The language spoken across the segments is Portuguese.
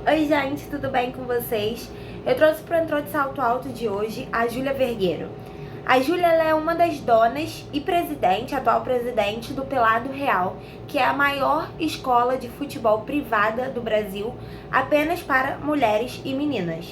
Oi gente, tudo bem com vocês? Eu trouxe para o Entrou de Salto Alto de hoje a Júlia Vergueiro. A Júlia é uma das donas e atual presidente do Pelado Real, que é a maior escola de futebol privada do Brasil, apenas para mulheres e meninas.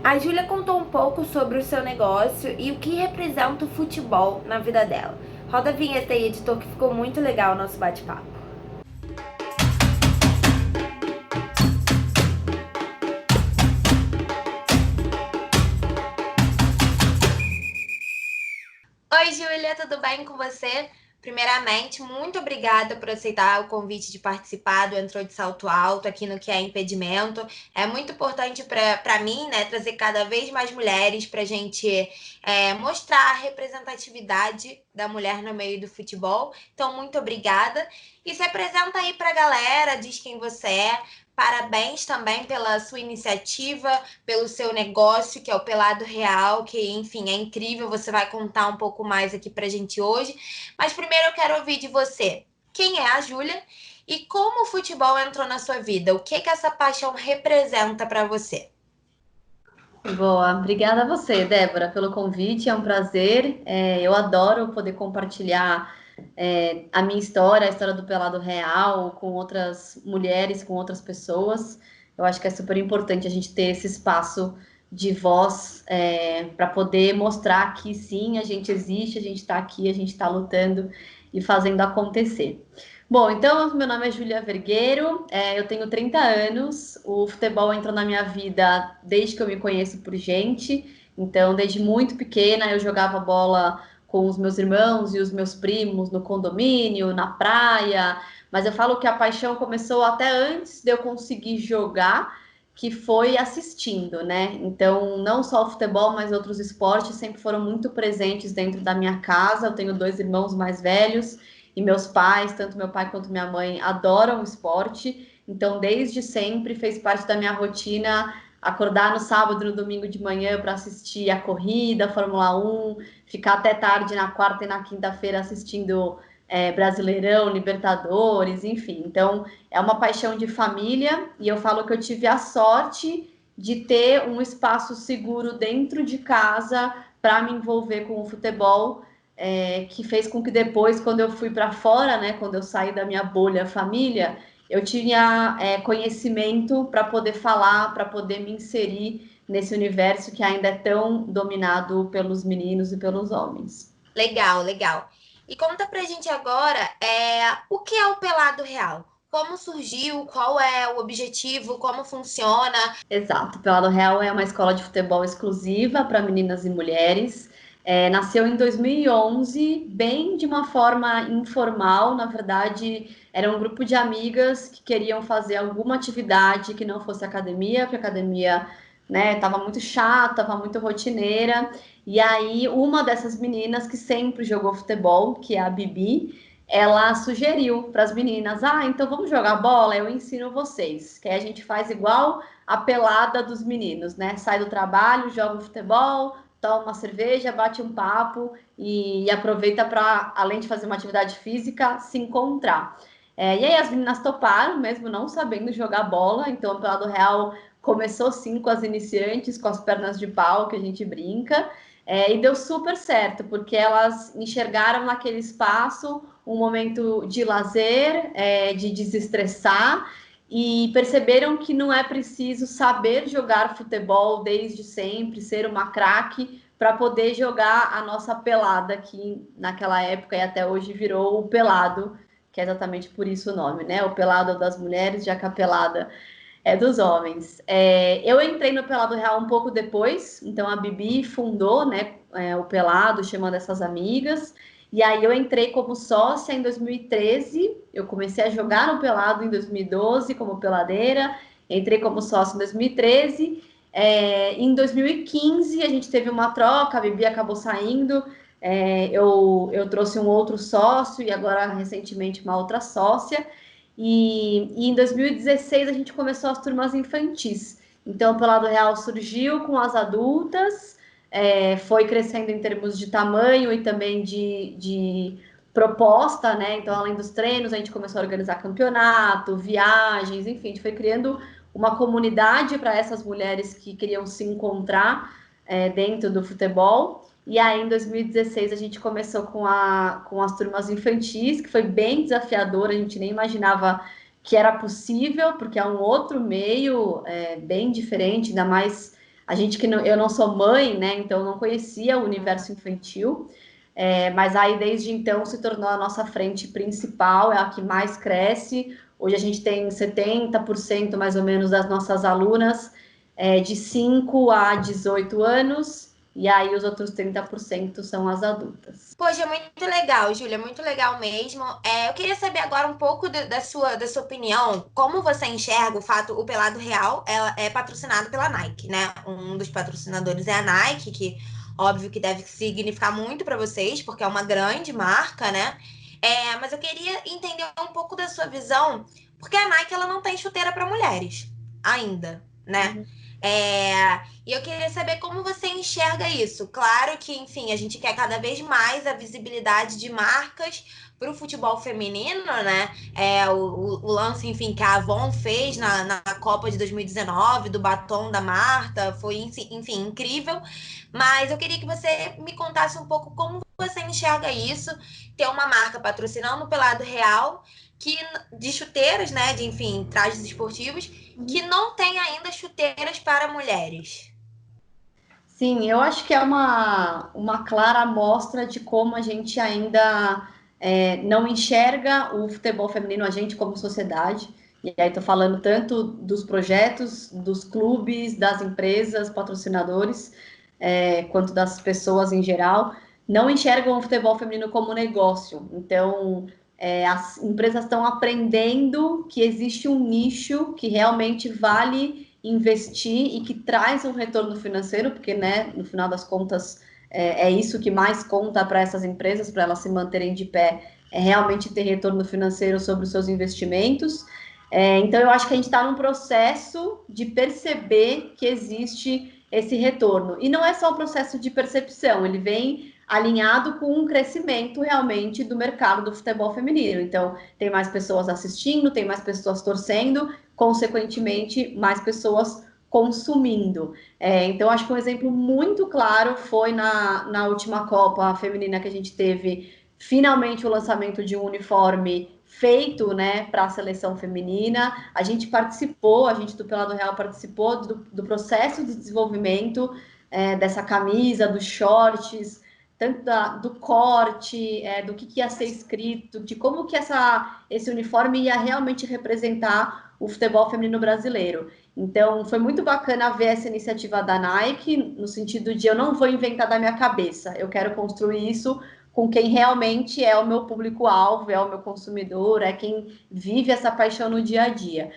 A Júlia contou um pouco sobre o seu negócio e o que representa o futebol na vida dela. Roda a vinheta aí, editor, que ficou muito legal o nosso bate-papo. Oi, Júlia, tudo bem com você? Primeiramente, muito obrigada por aceitar o convite de participar do Entrou de Salto Alto aqui no Que é Impedimento. É muito importante para mim, né, trazer cada vez mais mulheres para a gente mostrar a representatividade da mulher no meio do futebol. Então, muito obrigada. E se apresenta aí para a galera, diz quem você é. Parabéns também pela sua iniciativa, pelo seu negócio, que é o Pelado Real, que, enfim, é incrível. Você vai contar um pouco mais aqui pra gente hoje. Mas primeiro eu quero ouvir de você. Quem é a Júlia e como o futebol entrou na sua vida? O que que essa paixão representa para você? Boa, obrigada a você, Débora, pelo convite. É um prazer. Eu adoro poder compartilhar a minha história, a história do Pelado Real, com outras mulheres, com outras pessoas. Eu acho que é super importante a gente ter esse espaço de voz para poder mostrar que sim, a gente existe, a gente está aqui, a gente está lutando e fazendo acontecer. Bom, então, meu nome é Júlia Vergueiro, eu tenho 30 anos, o futebol entrou na minha vida desde que eu me conheço por gente, então, desde muito pequena, eu jogava bola com os meus irmãos e os meus primos no condomínio, na praia, mas eu falo que a paixão começou até antes de eu conseguir jogar, que foi assistindo, né? Então, não só o futebol, mas outros esportes sempre foram muito presentes dentro da minha casa. Eu tenho dois irmãos mais velhos e meus pais, tanto meu pai quanto minha mãe, adoram o esporte. Então, desde sempre fez parte da minha rotina acordar no sábado e no domingo de manhã para assistir a corrida, a Fórmula 1, ficar até tarde na quarta e na quinta-feira assistindo Brasileirão, Libertadores, enfim. Então, é uma paixão de família e eu falo que eu tive a sorte de ter um espaço seguro dentro de casa para me envolver com o futebol, que fez com que depois, quando eu fui para fora, né, quando eu saí da minha bolha família, eu tinha conhecimento para poder falar, para poder me inserir nesse universo que ainda é tão dominado pelos meninos e pelos homens. Legal, legal. E conta pra gente agora o que é o Pelado Real? Como surgiu? Qual é o objetivo? Como funciona? Exato, Pelado Real é uma escola de futebol exclusiva para meninas e mulheres. Nasceu em 2011, bem de uma forma informal. Na verdade, era um grupo de amigas que queriam fazer alguma atividade que não fosse academia, porque a academia, né, estava muito chata, estava muito rotineira. E aí, uma dessas meninas que sempre jogou futebol, que é a Bibi, ela sugeriu para as meninas: ah, então vamos jogar bola, eu ensino vocês, que aí a gente faz igual a pelada dos meninos, né? Sai do trabalho, joga um futebol, toma uma cerveja, bate um papo e aproveita para, além de fazer uma atividade física, se encontrar. E aí as meninas toparam, mesmo não sabendo jogar bola, então o Pelado Real começou sim com as iniciantes, com as pernas de pau, que a gente brinca, e deu super certo, porque elas enxergaram naquele espaço um momento de lazer, de desestressar, e perceberam que não é preciso saber jogar futebol desde sempre, ser uma craque para poder jogar a nossa pelada, que naquela época e até hoje virou o pelado, que é exatamente por isso o nome, né? O pelado é das mulheres, já que a pelada é dos homens. Eu entrei no Pelado Real um pouco depois, então a Bibi fundou, né, o Pelado, chamando essas amigas. E aí eu entrei como sócia em 2013. Eu comecei a jogar no Pelado em 2012 como peladeira. Entrei como sócia em 2013. Em 2015 a gente teve uma troca, a Bibi acabou saindo. Eu trouxe um outro sócio e agora recentemente uma outra sócia. E em 2016 a gente começou as turmas infantis. Então, o Pelado Real surgiu com as adultas, foi crescendo em termos de tamanho e também de proposta, né? Então, além dos treinos, a gente começou a organizar campeonato, viagens, enfim, a gente foi criando uma comunidade para essas mulheres que queriam se encontrar dentro do futebol. E aí, em 2016, a gente começou com as turmas infantis, que foi bem desafiador, a gente nem imaginava que era possível, porque é um outro meio bem diferente, ainda mais a gente que não, eu não sou mãe, né? Então não conhecia o universo infantil. Mas aí, desde então, se tornou a nossa frente principal, é a que mais cresce. Hoje a gente tem 70% mais ou menos das nossas alunas de 5 a 18 anos, e aí os outros 30% são as adultas. Poxa, muito legal, Júlia, muito legal mesmo. Eu queria saber agora um pouco da sua opinião, como você enxerga o fato, o Pelado Real ela é patrocinado pela Nike, né? Um dos patrocinadores é a Nike, que óbvio que deve significar muito para vocês, porque é uma grande marca, né? Mas eu queria entender um pouco da sua visão, porque a Nike ela não tem chuteira para mulheres ainda, né? Uhum. E eu queria saber como você enxerga isso. Claro que, enfim, a gente quer cada vez mais a visibilidade de marcas para o futebol feminino, né? O lance, enfim, que a Avon fez na Copa de 2019, do batom da Marta, foi, enfim, incrível. Mas eu queria que você me contasse um pouco como você enxerga isso, ter uma marca patrocinando o Pelado Real, que, de chuteiras, né? De, enfim, trajes esportivos que não tem ainda chuteiras para mulheres. Sim, eu acho que é uma clara amostra de como a gente ainda não enxerga o futebol feminino, a gente como sociedade. E aí estou falando tanto dos projetos, dos clubes, das empresas, patrocinadores, quanto das pessoas em geral, não enxergam o futebol feminino como negócio. Então, as empresas estão aprendendo que existe um nicho que realmente vale investir e que traz um retorno financeiro, porque, né, no final das contas, é isso que mais conta para essas empresas, para elas se manterem de pé, é realmente ter retorno financeiro sobre os seus investimentos. Então, eu acho que a gente está num processo de perceber que existe esse retorno. E não é só o processo de percepção, ele vem alinhado com um crescimento realmente do mercado do futebol feminino. Então, tem mais pessoas assistindo, tem mais pessoas torcendo, consequentemente, mais pessoas consumindo. Então, acho que um exemplo muito claro foi na última Copa Feminina que a gente teve, finalmente o lançamento de um uniforme feito, né, para a seleção feminina. A gente participou, a gente do Pelado Real participou do processo de desenvolvimento dessa camisa, dos shorts, tanto do corte, do que ia ser escrito, de como que esse uniforme ia realmente representar o futebol feminino brasileiro. Então, foi muito bacana ver essa iniciativa da Nike, no sentido de eu não vou inventar da minha cabeça, eu quero construir isso com quem realmente é o meu público-alvo, é o meu consumidor, é quem vive essa paixão no dia a dia.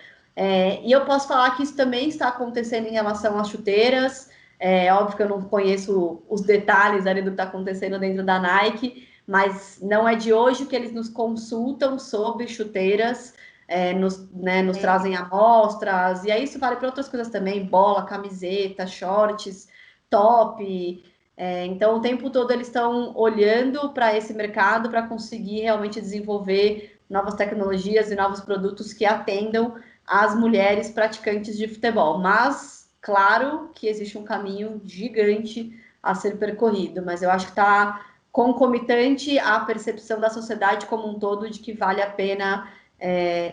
E eu posso falar que isso também está acontecendo em relação às chuteiras. É óbvio que eu não conheço os detalhes ali do que está acontecendo dentro da Nike, mas não é de hoje que eles nos consultam sobre chuteiras, nos trazem amostras, e aí isso vale para outras coisas também, bola, camiseta, shorts, top. Então, o tempo todo eles estão olhando para esse mercado para conseguir realmente desenvolver novas tecnologias e novos produtos que atendam as mulheres praticantes de futebol. Mas, claro que existe um caminho gigante a ser percorrido, mas eu acho que está concomitante à percepção da sociedade como um todo de que vale a pena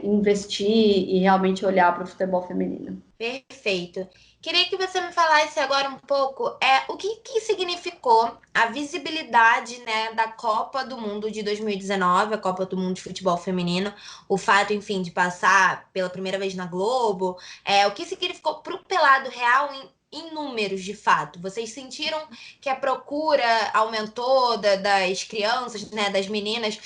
investir e realmente olhar para o futebol feminino. Perfeito. Queria que você me falasse agora um pouco o que significou a visibilidade, né, da Copa do Mundo de 2019, a Copa do Mundo de Futebol Feminino, o fato, enfim, de passar pela primeira vez na Globo, o que significou para o Pelado Real em números, de fato? Vocês sentiram que a procura aumentou das crianças, né, das meninas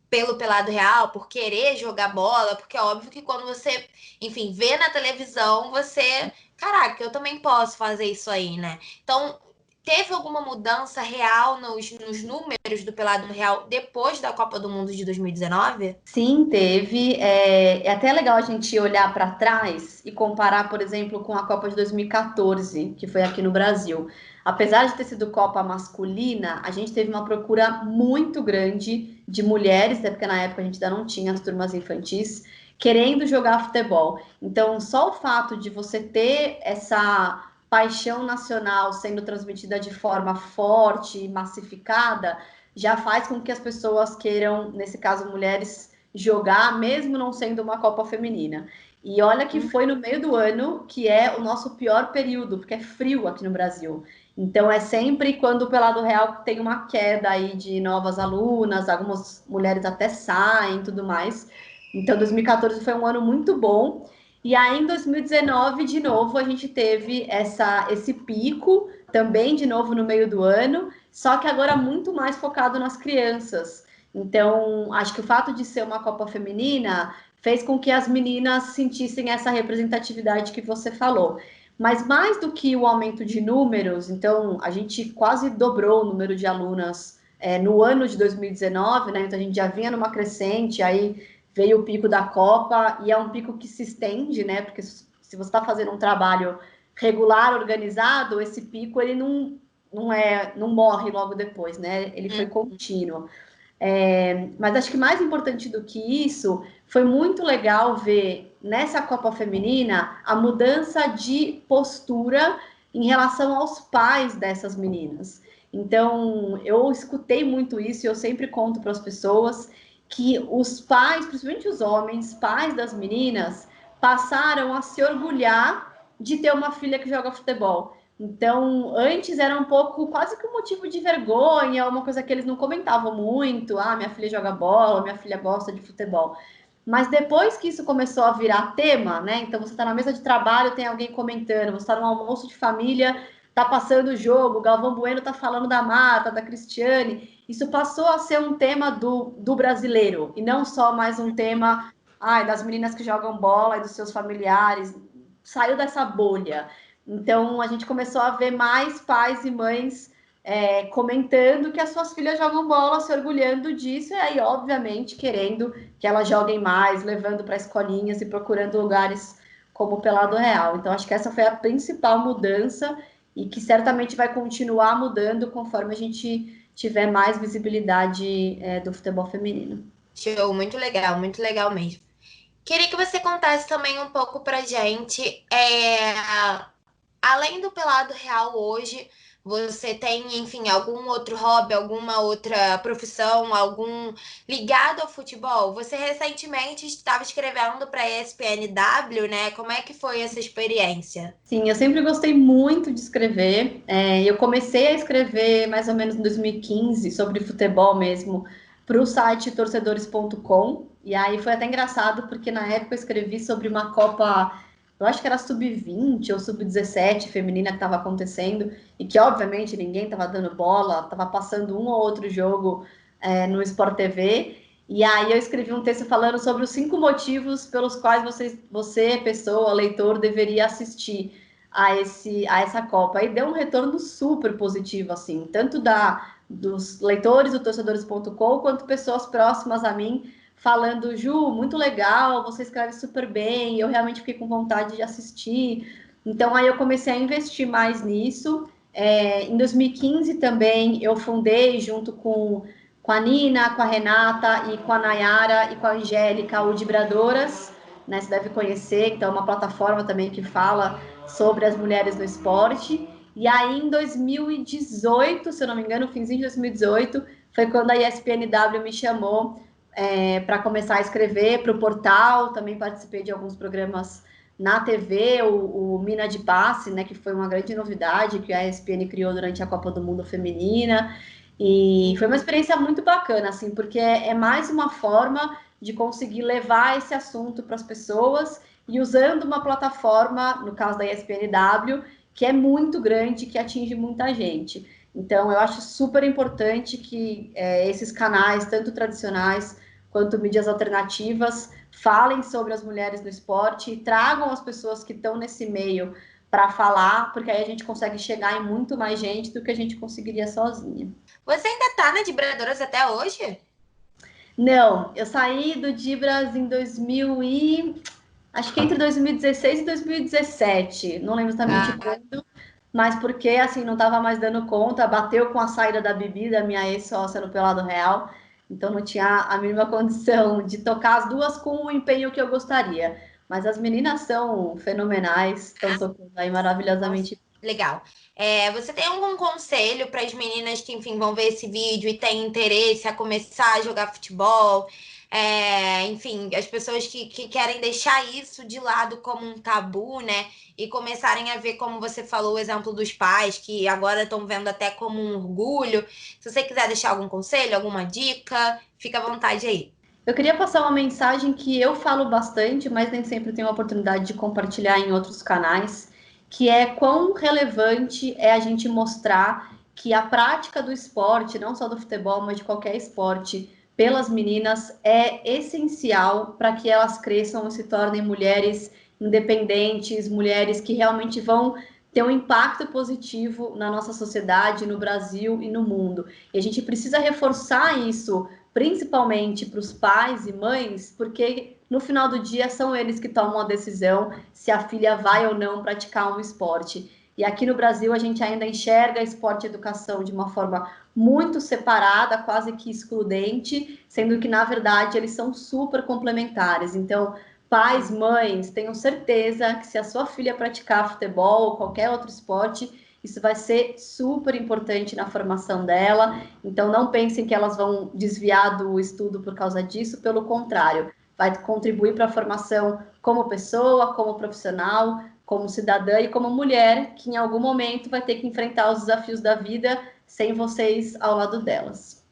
pelo Pelado Real, por querer jogar bola, porque é óbvio que quando você, enfim, vê na televisão, você, caraca, eu também posso fazer isso aí, né? Então, teve alguma mudança real nos números do Pelado Real depois da Copa do Mundo de 2019? Sim, teve. É até legal a gente olhar para trás e comparar, por exemplo, com a Copa de 2014, que foi aqui no Brasil. Apesar de ter sido Copa masculina, a gente teve uma procura muito grande de mulheres, até porque na época a gente ainda não tinha as turmas infantis, querendo jogar futebol. Então, só o fato de você ter essa paixão nacional sendo transmitida de forma forte e massificada já faz com que as pessoas queiram, nesse caso, mulheres jogar, mesmo não sendo uma Copa Feminina. E olha que foi no meio do ano, que é o nosso pior período, porque é frio aqui no Brasil. Então é sempre quando o Pelado Real tem uma queda aí de novas alunas, algumas mulheres até saem e tudo mais. Então 2014 foi um ano muito bom. E aí em 2019, de novo, a gente teve esse pico, também de novo no meio do ano, só que agora muito mais focado nas crianças. Então, acho que o fato de ser uma Copa Feminina fez com que as meninas sentissem essa representatividade que você falou. Mas mais do que o aumento de números, então a gente quase dobrou o número de alunas no ano de 2019, né? Então a gente já vinha numa crescente, aí veio o pico da Copa, e é um pico que se estende, né? Porque se você está fazendo um trabalho regular, organizado, esse pico ele não morre logo depois, né? Ele foi contínuo. Mas acho que mais importante do que isso, foi muito legal ver nessa Copa Feminina a mudança de postura em relação aos pais dessas meninas. Então, eu escutei muito isso e eu sempre conto para as pessoas que os pais, principalmente os homens, pais das meninas, passaram a se orgulhar de ter uma filha que joga futebol. Então, antes era um pouco quase que um motivo de vergonha, uma coisa que eles não comentavam muito. Ah, minha filha joga bola, minha filha gosta de futebol. Mas depois que isso começou a virar tema, né? Então você está na mesa de trabalho, tem alguém comentando, você está no almoço de família, tá passando o jogo, o Galvão Bueno tá falando da Marta, da Cristiane. Isso passou a ser um tema do brasileiro, e não só mais um tema das meninas que jogam bola e dos seus familiares. Saiu dessa bolha. Então, a gente começou a ver mais pais e mães comentando que as suas filhas jogam bola, se orgulhando disso, e aí, obviamente, querendo que elas joguem mais, levando para escolinhas e procurando lugares como o Pelado Real. Então, acho que essa foi a principal mudança e que certamente vai continuar mudando conforme a gente tiver mais visibilidade do futebol feminino. Show, muito legal mesmo. Queria que você contasse também um pouco pra gente, além do Pelado Real hoje, você tem, enfim, algum outro hobby, alguma outra profissão, algum ligado ao futebol? Você recentemente estava escrevendo para a ESPNW, né? Como é que foi essa experiência? Sim, eu sempre gostei muito de escrever. Eu comecei a escrever mais ou menos em 2015 sobre futebol mesmo, para o site torcedores.com. E aí foi até engraçado, porque na época eu escrevi sobre uma Copa, eu acho que era sub-20 ou sub-17 feminina que estava acontecendo, e que obviamente ninguém estava dando bola, estava passando um ou outro jogo no Sport TV. E aí eu escrevi um texto falando sobre os 5 motivos pelos quais você, pessoa, leitor, deveria assistir a essa Copa. Aí deu um retorno super positivo, assim, tanto dos leitores do torcedores.com, quanto pessoas próximas a mim, falando, Ju, muito legal, você escreve super bem, eu realmente fiquei com vontade de assistir. Então aí eu comecei a investir mais nisso. Em 2015 também eu fundei, junto com a Nina, com a Renata e com a Nayara e com a Angélica, o Dibradoras, né? Você deve conhecer, então é uma plataforma também que fala sobre as mulheres no esporte. E aí, em 2018, se eu não me engano, finzinho de 2018, foi quando a ESPNW me chamou para começar a escrever para o portal. Também participei de alguns programas na TV, o Mina de Passe, né, que foi uma grande novidade que a ESPN criou durante a Copa do Mundo Feminina. E foi uma experiência muito bacana, assim, porque é mais uma forma de conseguir levar esse assunto para as pessoas e usando uma plataforma, no caso da ESPNW, que é muito grande, que atinge muita gente. Então, eu acho super importante que esses canais, tanto tradicionais quanto mídias alternativas, falem sobre as mulheres no esporte e tragam as pessoas que estão nesse meio para falar, porque aí a gente consegue chegar em muito mais gente do que a gente conseguiria sozinha. Você ainda tá na Vibradoras até hoje? Não, eu saí do Dibras em 2000 e acho que entre 2016 e 2017, não lembro exatamente Ah, quando, mas porque assim não estava mais dando conta, bateu com a saída da Bibi, da minha ex-sócia no Pelado Real, então não tinha a mínima condição de tocar as duas com o empenho que eu gostaria. Mas as meninas são fenomenais, estão tocando aí nossa, maravilhosamente. legal. Você tem algum conselho para as meninas que, enfim, vão ver esse vídeo e têm interesse a começar a jogar futebol? Enfim, as pessoas que querem deixar isso de lado como um tabu, né? E começarem a ver, como você falou, o exemplo dos pais, que agora estão vendo até como um orgulho. Se você quiser deixar algum conselho, alguma dica, fica à vontade aí. Eu queria passar uma mensagem que eu falo bastante, mas nem sempre tenho a oportunidade de compartilhar em outros canais, que é quão relevante é a gente mostrar que a prática do esporte, não só do futebol, mas de qualquer esporte, pelas meninas é essencial para que elas cresçam e se tornem mulheres independentes, mulheres que realmente vão ter um impacto positivo na nossa sociedade, no Brasil e no mundo. E a gente precisa reforçar isso principalmente para os pais e mães, porque no final do dia são eles que tomam a decisão se a filha vai ou não praticar um esporte. E aqui no Brasil a gente ainda enxerga esporte e educação de uma forma muito separada, quase que excludente, sendo que na verdade eles são super complementares. Então, pais, mães, tenham certeza que se a sua filha praticar futebol ou qualquer outro esporte, isso vai ser super importante na formação dela. Então, não pensem que elas vão desviar do estudo por causa disso, pelo contrário, vai contribuir para a formação como pessoa, como profissional, como cidadã e como mulher, que em algum momento vai ter que enfrentar os desafios da vida sem vocês ao lado delas.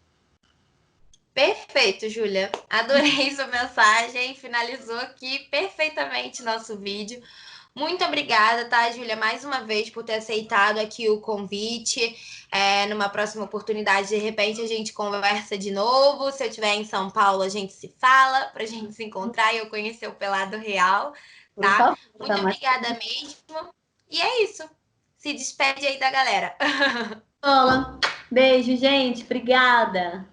Perfeito, Júlia. Adorei sua mensagem. Finalizou aqui perfeitamente nosso vídeo. Muito obrigada, tá, Júlia, mais uma vez por ter aceitado aqui o convite. Numa próxima oportunidade, de repente, a gente conversa de novo. Se eu estiver em São Paulo, a gente se fala para a gente se encontrar e eu conhecer o Pelado Real, Por tá? favor, tá Muito mais. obrigada mesmo. E é isso. Se despede aí da galera. Olá, beijo, gente. Obrigada.